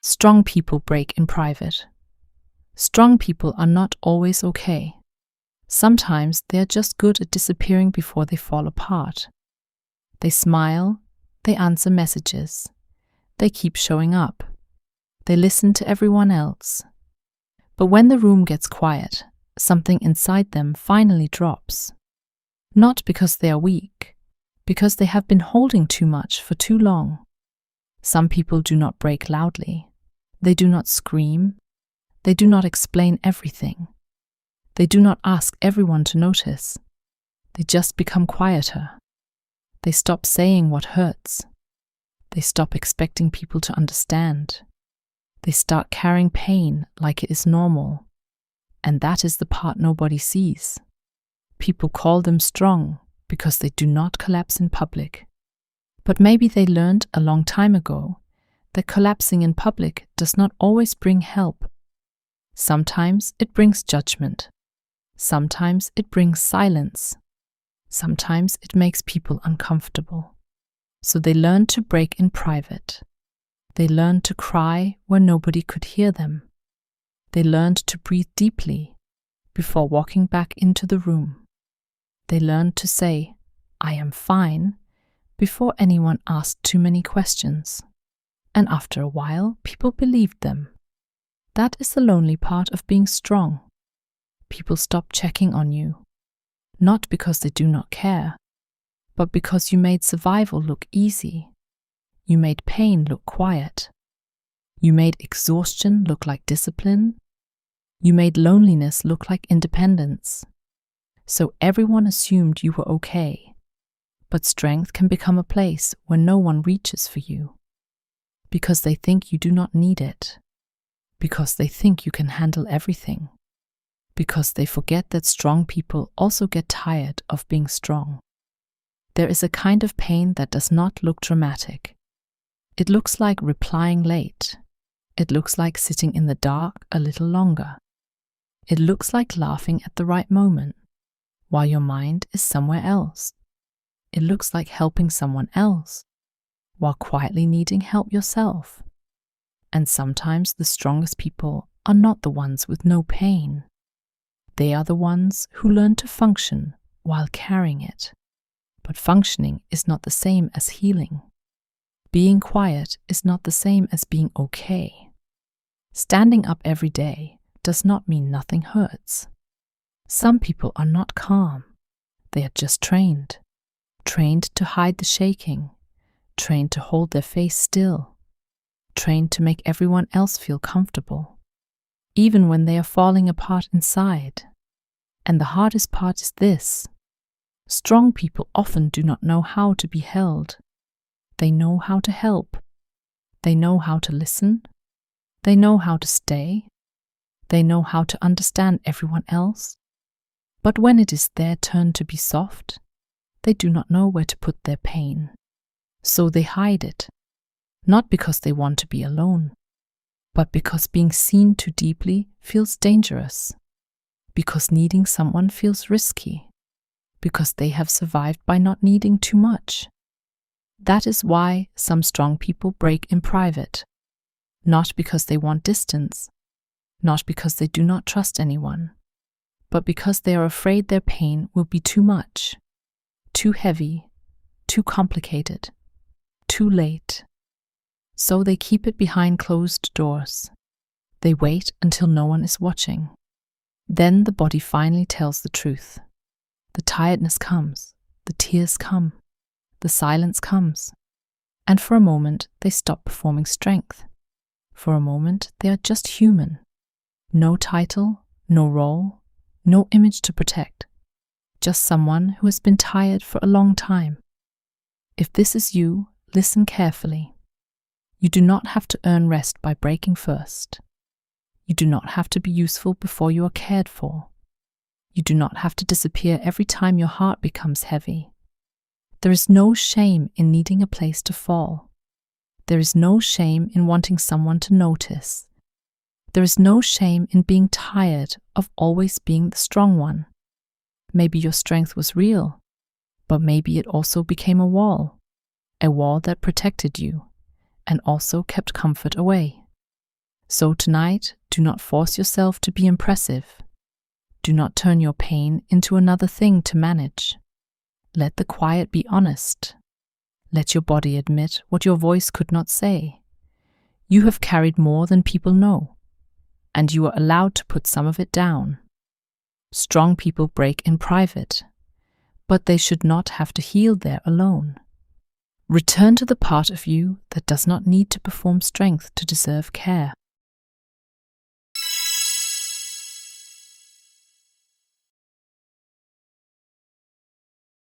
Strong people break in private. Strong people are not always okay. Sometimes they are just good at disappearing before they fall apart. They smile, they answer messages, they keep showing up, they listen to everyone else. But when the room gets quiet, something inside them finally drops. Not because they are weak, because they have been holding too much for too long. Some people do not break loudly. They do not scream. They do not explain everything. They do not ask everyone to notice. They just become quieter. They stop saying what hurts. They stop expecting people to understand. They start carrying pain like it is normal. And that is the part nobody sees. People call them strong because they do not collapse in public. But maybe they learned a long time ago that collapsing in public does not always bring help. Sometimes it brings judgment. Sometimes it brings silence. Sometimes it makes people uncomfortable. So they learn to break in private. They learned to cry where nobody could hear them. They learned to breathe deeply before walking back into the room. They learned to say, "I am fine," before anyone asked too many questions. And after a while, people believed them. That is the lonely part of being strong. People stop checking on you, not because they do not care, but because you made survival look easy. You made pain look quiet. You made exhaustion look like discipline. You made loneliness look like independence. So everyone assumed you were okay. But strength can become a place where no one reaches for you. Because they think you do not need it. Because they think you can handle everything. Because they forget that strong people also get tired of being strong. There is a kind of pain that does not look dramatic. It looks like replying late. It looks like sitting in the dark a little longer. It looks like laughing at the right moment, while your mind is somewhere else. It looks like helping someone else, while quietly needing help yourself. And sometimes the strongest people are not the ones with no pain. They are the ones who learn to function while carrying it. But functioning is not the same as healing. Being quiet is not the same as being okay. Standing up every day does not mean nothing hurts. Some people are not calm. They are just trained. Trained to hide the shaking. Trained to hold their face still. Trained to make everyone else feel comfortable, even when they are falling apart inside. And the hardest part is this. Strong people often do not know how to be held. They know how to help. They know how to listen. They know how to stay. They know how to understand everyone else. But when it is their turn to be soft, they do not know where to put their pain. So they hide it, not because they want to be alone, but because being seen too deeply feels dangerous, because needing someone feels risky, because they have survived by not needing too much. That is why some strong people break in private, not because they want distance, not because they do not trust anyone, but because they are afraid their pain will be too much, too heavy, too complicated, too late. So they keep it behind closed doors. They wait until no one is watching. Then the body finally tells the truth. The tiredness comes, the tears come, the silence comes. And for a moment, they stop performing strength. For a moment, they are just human. No title, no role, no image to protect. Just someone who has been tired for a long time. If this is you, listen carefully. You do not have to earn rest by breaking first. You do not have to be useful before you are cared for. You do not have to disappear every time your heart becomes heavy. There is no shame in needing a place to fall. There is no shame in wanting someone to notice. There is no shame in being tired of always being the strong one. Maybe your strength was real, but maybe it also became a wall that protected you and also kept comfort away. So tonight, do not force yourself to be impressive. Do not turn your pain into another thing to manage. Let the quiet be honest. Let your body admit what your voice could not say. You have carried more than people know, and you are allowed to put some of it down. Strong people break in private, but they should not have to heal there alone. Return to the part of you that does not need to perform strength to deserve care.